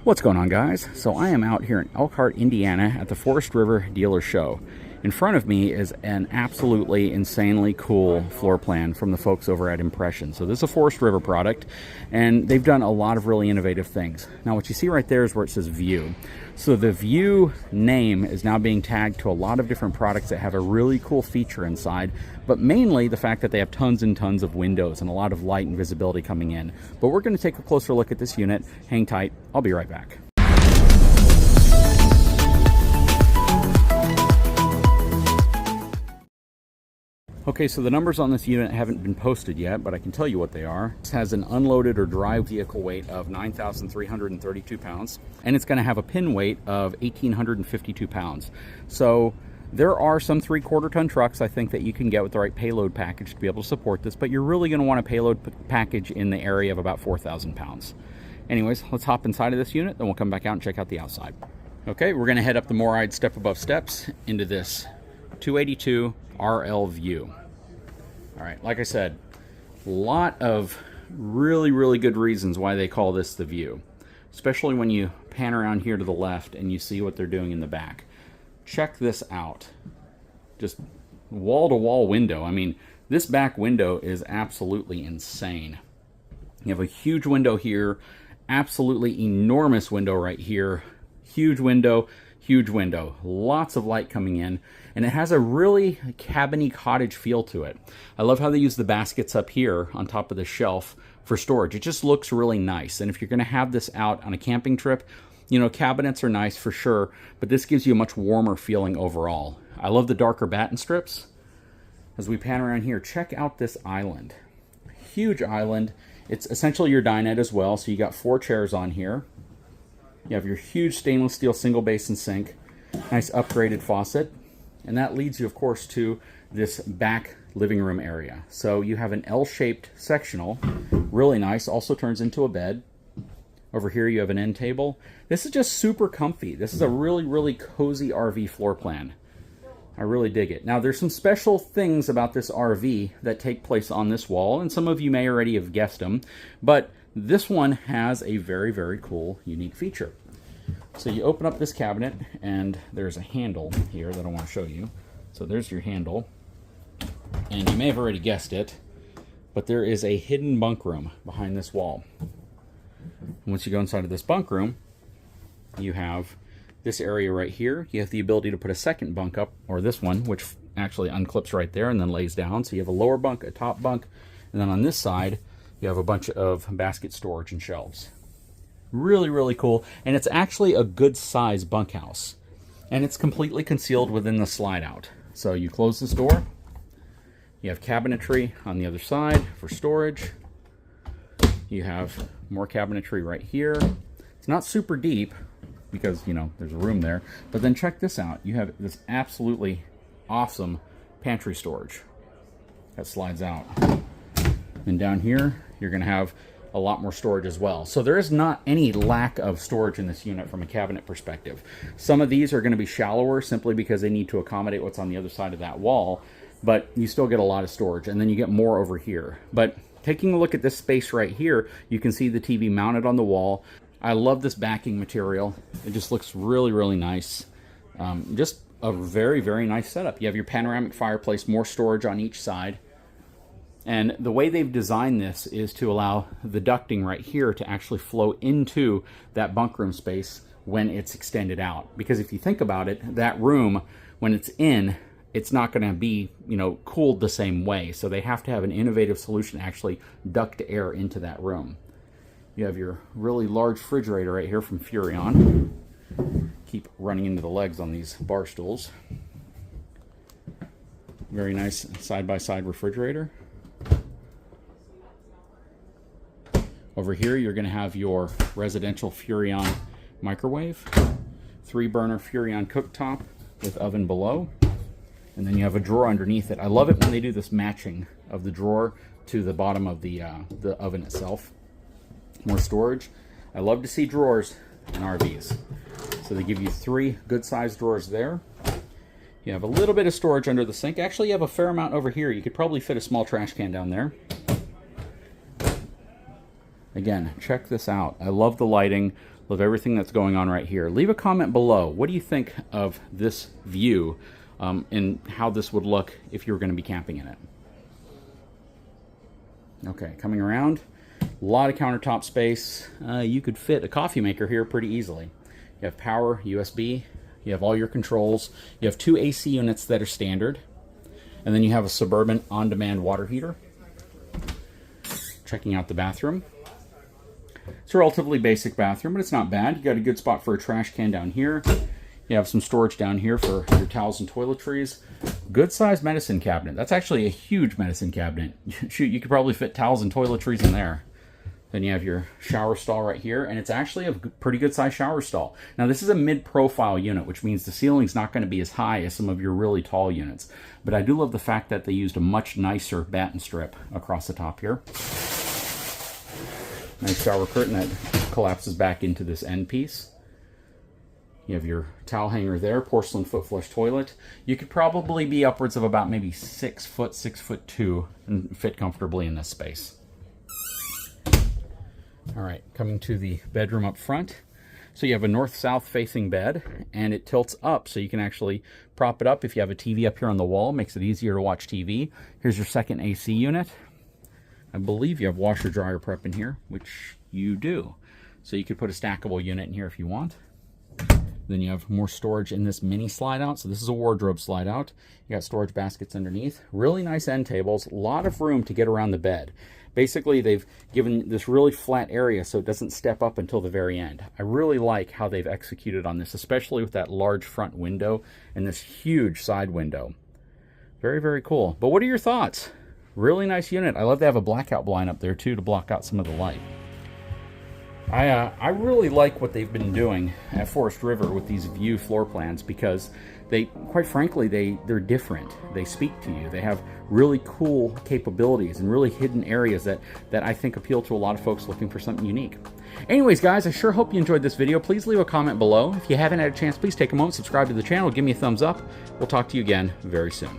What's going on, guys? So I am out here in Elkhart, Indiana at the Forest River Dealer Show. In front of me is an absolutely insanely cool floor plan from the folks over at Impression. So this is a Forest River product, and they've done a lot of really innovative things. Now what you see right there is where it says View. So the View name is now being tagged to a lot of different products that have a really cool feature inside, but mainly the fact that they have tons and tons of windows and a lot of light and visibility coming in. But we're going to take a closer look at this unit. Hang tight, I'll be right back. Okay, so the numbers on this unit haven't been posted yet, but I can tell you what they are. This has an unloaded or dry vehicle weight of 9,332 pounds, and it's going to have a pin weight of 1,852 pounds. So there are some 3/4 ton trucks, I think, that you can get with the right payload package to be able to support this, but you're really going to want a payload package in the area of about 4,000 pounds. Anyways, let's hop inside of this unit, then we'll come back out and check out the outside. Okay, we're going to head up the Moride step above steps into this 282RLView. All right, like I said, a lot of really good reasons why they call this the View, especially when you pan around here to the left and you see what they're doing in the back. Check this out. Just wall-to-wall window. I mean, this back window is absolutely insane. You have a huge window here, absolutely enormous window right here, huge window, lots of light coming in, and it has a really cabiny cottage feel to it. I love how they use the baskets up here on top of the shelf for storage. It just looks really nice, and if you're going to have this out on a camping trip, you know, cabinets are nice for sure, but this gives you a much warmer feeling overall. I love the darker batten strips. As we pan around here, check out this island. Huge island. It's essentially your dinette as well, so you got 4 chairs on here. You have your huge stainless steel single basin sink, nice upgraded faucet, and that leads you, of course, to this back living room area. So you have an L-shaped sectional, really nice, also turns into a bed. Over here you have an end table. This is just super comfy. This is a really cozy RV floor plan. I really dig it. Now there's some special things about this RV that take place on this wall, and some of you may already have guessed them, but this one has a very cool, unique feature. So you open up this cabinet, and there's a handle here that I want to show you. So there's your handle, and you may have already guessed it, but there is a hidden bunk room behind this wall. Once you go inside of this bunk room, you have this area right here. You have the ability to put a second bunk up, or this one, which actually unclips right there and then lays down. So you have a lower bunk, a top bunk, and then on this side, you have a bunch of basket storage and shelves. Really cool, and it's actually a good size bunkhouse, and it's completely concealed within the slide out. So you close this door, you have cabinetry on the other side for storage, you have more cabinetry right here. It's not super deep because, you know, there's a room there, but then check this out. You have this absolutely awesome pantry storage that slides out, and down here you're going to have a lot more storage as well. So there is not any lack of storage in this unit from a cabinet perspective. Some of these are going to be shallower simply because they need to accommodate what's on the other side of that wall, but you still get a lot of storage, and then you get more over here. But taking a look at this space right here, you can see the TV mounted on the wall. I love this backing material. It just looks really nice. Just a very nice setup. You have your panoramic fireplace, more storage on each side. And the way they've designed this is to allow the ducting right here to actually flow into that bunk room space when it's extended out. Because if you think about it, that room, when it's in, it's not going to be, you know, cooled the same way. So they have to have an innovative solution to actually duct air into that room. You have your really large refrigerator right here from Furrion. Keep running into the legs on these bar stools. Very nice side-by-side refrigerator. Over here, you're going to have your residential Furrion microwave, 3-burner Furrion cooktop with oven below, and then you have a drawer underneath it. I love it when they do this matching of the drawer to the bottom of the oven itself. More storage. I love to see drawers in RVs. So they give you 3 good-sized drawers there. You have a little bit of storage under the sink. Actually, you have a fair amount over here. You could probably fit a small trash can down there. Again, check this out. I love the lighting. Love everything that's going on right here. Leave a comment below. What do you think of this view and how this would look if you were going to be camping in it? Okay, coming around, a lot of countertop space. You could fit a coffee maker here pretty easily. You have power, USB, you have all your controls, you have 2 AC units that are standard, and then you have a Suburban on-demand water heater. Checking out the bathroom. It's a relatively basic bathroom, but it's not bad. You got a good spot for a trash can down here. You have some storage down here for your towels and toiletries. Good sized medicine cabinet. That's actually a huge medicine cabinet. Shoot, you could probably fit towels and toiletries in there. Then you have your shower stall right here, and it's actually a pretty good sized shower stall. Now this is a mid-profile unit, which means the ceiling's not going to be as high as some of your really tall units. But I do love the fact that they used a much nicer batten strip across the top here. Nice shower curtain that collapses back into this end piece. You have your towel hanger there, porcelain foot flush toilet. You could probably be upwards of about maybe 6 foot, 6'2", and fit comfortably in this space. All right, coming to the bedroom up front. So you have a north-south facing bed, and it tilts up, so you can actually prop it up if you have a TV up here on the wall. Makes it easier to watch TV. Here's your second AC unit. I believe you have washer dryer prep in here, which you do. So you could put a stackable unit in here if you want. Then you have more storage in this mini slide out. So this is a wardrobe slide out. You got storage baskets underneath. Really nice end tables. A lot of room to get around the bed. Basically, they've given this really flat area so it doesn't step up until the very end. I really like how they've executed on this, especially with that large front window and this huge side window. Very, very cool. But what are your thoughts? Really nice unit. I love to have a blackout blind up there too to block out some of the light. I really like what they've been doing at Forest River with these view floor plans because they, quite frankly, they're different. They speak to you. They have really cool capabilities and really hidden areas that I think appeal to a lot of folks looking for something unique. Anyways, guys, I sure hope you enjoyed this video. Please leave a comment below. If you haven't had a chance, please take a moment, subscribe to the channel, give me a thumbs up. We'll talk to you again very soon.